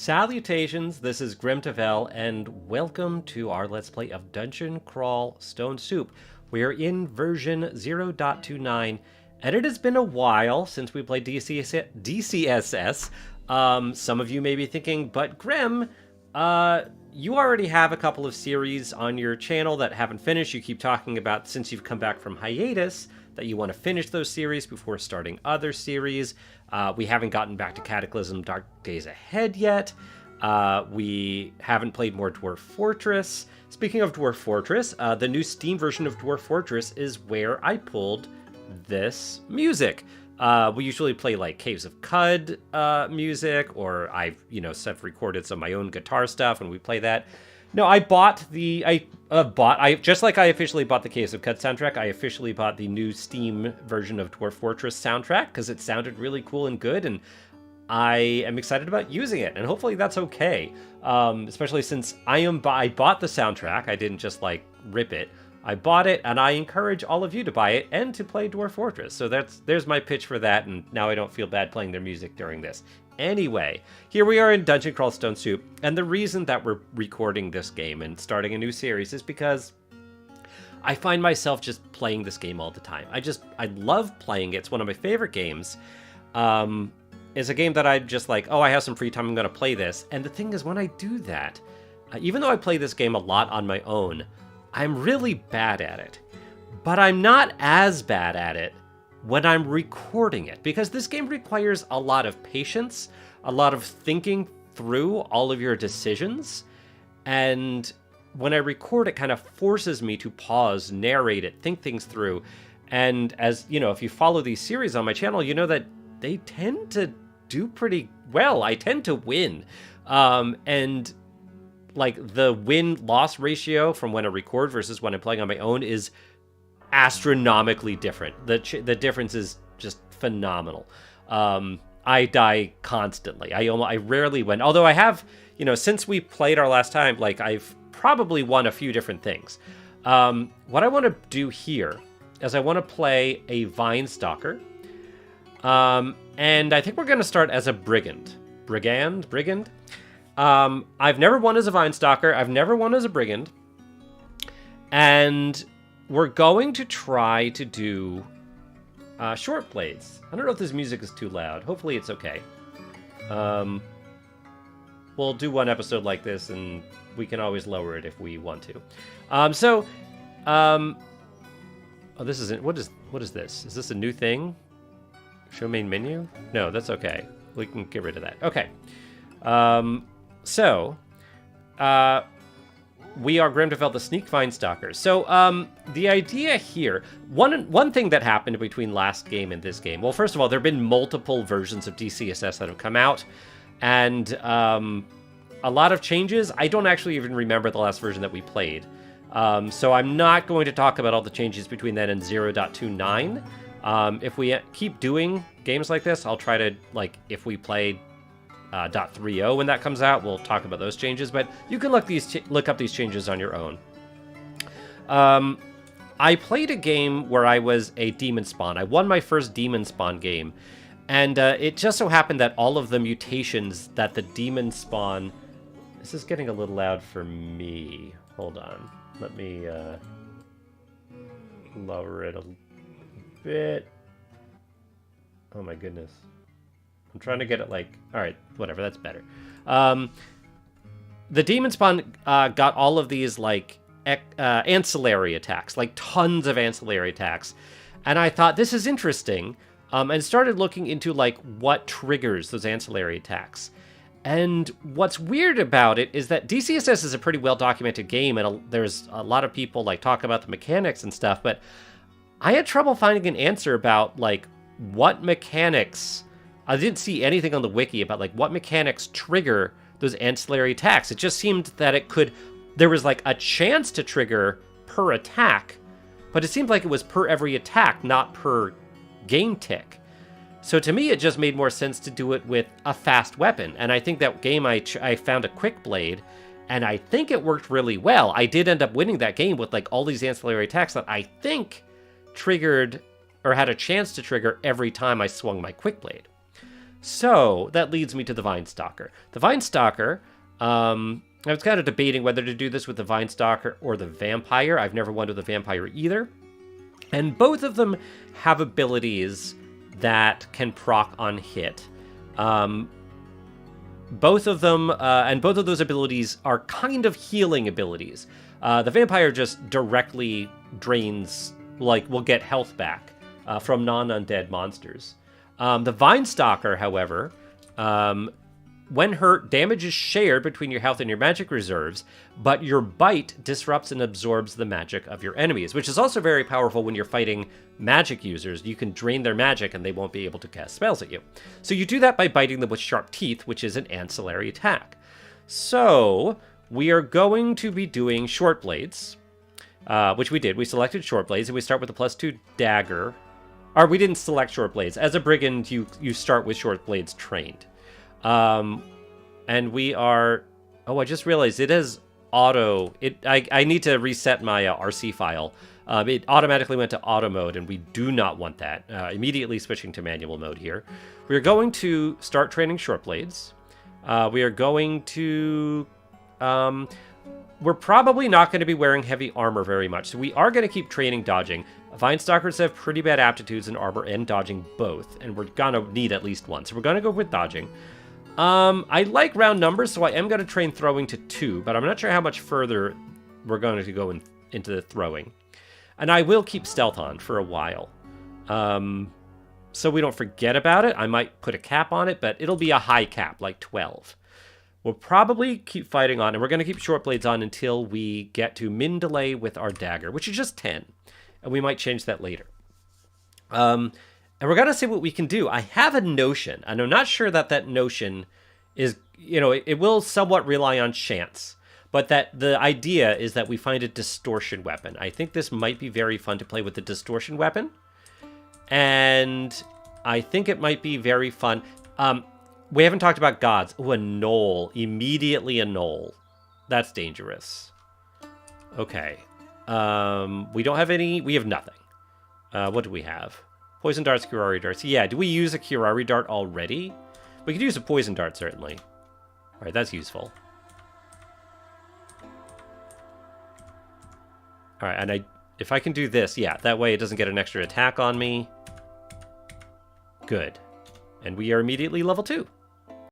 Salutations, this is Gremdavel, and welcome to our Let's Play of Dungeon Crawl Stone Soup. We're in version 0.29, and it has been a while since we played DCSS. Some of you may be thinking, but Grem, you already have a couple of series on your channel that haven't finished. You keep talking about, since you've come back from hiatus, that you want to finish those series before starting other series. We haven't gotten back to Cataclysm Dark Days Ahead yet. We haven't played more Dwarf Fortress. Speaking of Dwarf Fortress, the new Steam version of Dwarf Fortress is where I pulled this music. We usually play like Caves of Cud music, or I've, recorded some of my own guitar stuff and we play that. No, I bought just like I officially bought the Caves of Cud soundtrack, I officially bought the new Steam version of Dwarf Fortress soundtrack because it sounded really cool and good, and I am excited about using it, and hopefully that's okay. Especially since I bought the soundtrack, I didn't just like rip it. I bought it, and I encourage all of you to buy it and to play Dwarf Fortress. So there's my pitch for that, and now I don't feel bad playing their music during this. Anyway, here we are in Dungeon Crawl Stone Soup, and the reason that we're recording this game and starting a new series is because I find myself just playing this game all the time. I love playing it. It's one of my favorite games. It's a game that I'm just like, oh, I have some free time, I'm going to play this. And the thing is, when I do that, even though I play this game a lot on my own, I'm really bad at it. But I'm not as bad at it when I'm recording it, because this game requires a lot of patience, a lot of thinking through all of your decisions, and when I record, it kind of forces me to pause, narrate it, think things through. And as you know, if you follow these series on my channel, you know that they tend to do pretty well. I tend to win, and like the win-loss ratio from when I record versus when I'm playing on my own is astronomically different. The difference is just phenomenal. I die constantly. I rarely win. Although I have, since we played our last time, like I've probably won a few different things. What I want to do here is I want to play a Vine Stalker. And I think we're going to start as a Brigand. Brigand? I've never won as a Vine Stalker. I've never won as a Brigand. And we're going to try to do short blades. I don't know if this music is too loud. Hopefully it's okay. We'll do one episode like this, and we can always lower it if we want to. Oh, this isn't. What is this? Is this a new thing? Show main menu? No, that's okay. We can get rid of that. Okay. We are Gremdavel the Sneak Vine Stalkers. So, the idea here, one thing that happened between last game and this game, well, first of all, there have been multiple versions of DCSS that have come out, and a lot of changes. I don't actually even remember the last version that we played. So I'm not going to talk about all the changes between then and 0.29. If we keep doing games like this, I'll try to, like, if we play .30 when that comes out, we'll talk about those changes, but you can look up these changes on your own. I played a game where I was a demon spawn. I won my first demon spawn game, and it just so happened that all of the mutations that the demon spawn... This is getting a little loud for me. Hold on. Let me lower it a bit. Oh my goodness. I'm trying to get it like... Alright, whatever, that's better. The demon spawn got all of these, like, ancillary attacks. Like, tons of ancillary attacks. And I thought, this is interesting. And started looking into, like, what triggers those ancillary attacks. And what's weird about it is that DCSS is a pretty well-documented game, and there's a lot of people, like, talk about the mechanics and stuff, but I had trouble finding an answer about, like, what mechanics... I didn't see anything on the wiki about, like, what mechanics trigger those ancillary attacks. It just seemed that there was, like, a chance to trigger per attack, but it seemed like it was per every attack, not per game tick. So to me, it just made more sense to do it with a fast weapon. And I think that game I found a quick blade, and I think it worked really well. I did end up winning that game with, like, all these ancillary attacks that I think triggered, or had a chance to trigger every time I swung my quick blade. So that leads me to the Vine Stalker. The Vine Stalker, I was kind of debating whether to do this with the Vine Stalker or the Vampire. I've never won with the Vampire either. And both of them have abilities that can proc on hit. Both of them, and both of those abilities are kind of healing abilities. The Vampire just directly drains, will get health back from non-undead monsters. The Vine Stalker, however, when hurt, damage is shared between your health and your magic reserves, but your bite disrupts and absorbs the magic of your enemies, which is also very powerful when you're fighting magic users. You can drain their magic and they won't be able to cast spells at you. So you do that by biting them with sharp teeth, which is an ancillary attack. So we are going to be doing short blades, which we did. We selected short blades, and we start with a +2 dagger. Or we didn't select short blades. As a brigand, you start with short blades trained. And we are... Oh, I just realized it is auto... I need to reset my RC file. It automatically went to auto mode, and we do not want that. Immediately switching to manual mode here. We are going to start training short blades. We are going to... we're probably not going to be wearing heavy armor very much, so we are going to keep training dodging. Vine Stalkers have pretty bad aptitudes in armor and dodging both, and we're going to need at least one, so we're going to go with dodging. I like round numbers, so I am going to train throwing to 2, but I'm not sure how much further we're going to go into the throwing. And I will keep stealth on for a while. So we don't forget about it. I might put a cap on it, but it'll be a high cap, like 12. We'll probably keep fighting on, and we're going to keep short blades on until we get to min delay with our dagger, which is just 10. And we might change that later. And we're going to see what we can do. I have a notion, and I'm not sure that notion is, it will somewhat rely on chance. But that the idea is that we find a distortion weapon. I think this might be very fun to play with the distortion weapon. And I think it might be very fun. We haven't talked about gods. Oh, a knoll. Immediately a knoll. That's dangerous. Okay. We don't have any... We have nothing. What do we have? Poison darts, Curari darts. Yeah, do we use a Curari dart already? We could use a poison dart, certainly. All right, that's useful. All right, and if I can do this, yeah, that way it doesn't get an extra attack on me. Good. And we are immediately level 2.